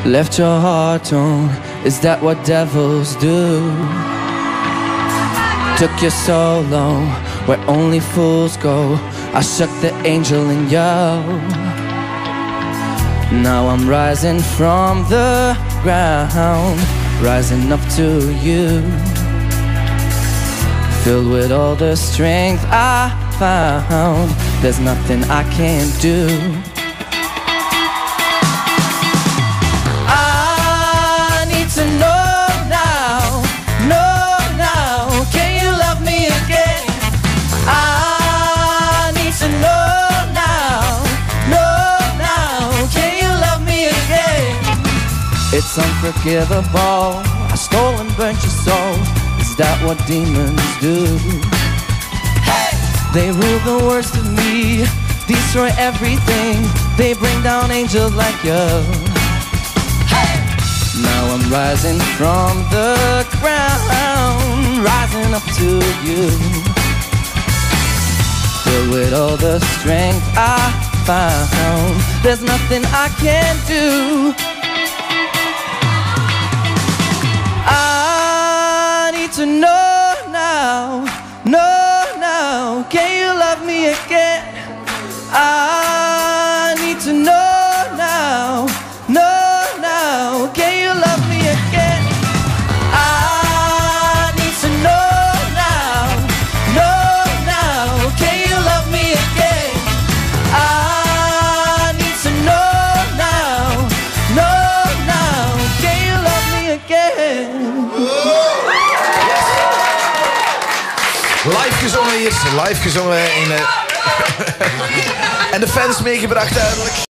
Left your heart on, is that what devils do? Took you so long, where only fools go. I shook the angel in you. Now I'm rising from the ground, rising up to you. Filled with all the strength I found, there's nothing I can't do. I need to know now, can you love me again? I need to know now, can you love me again? It's unforgivable, I stole and burnt your soul. Is that what demons do? Hey! They rule the worst of me, destroy everything. They bring down angels like you. Hey! Now I'm rising from the ground, rising up to you. Filled with all the strength I found, there's nothing I can't do. To know now, can you love me again? I need to know now, can you love me again? I need to know now, can you love me again? I need to know now, can you love me again? Live gezongen hier, live gezongen in en de fans meegebracht duidelijk.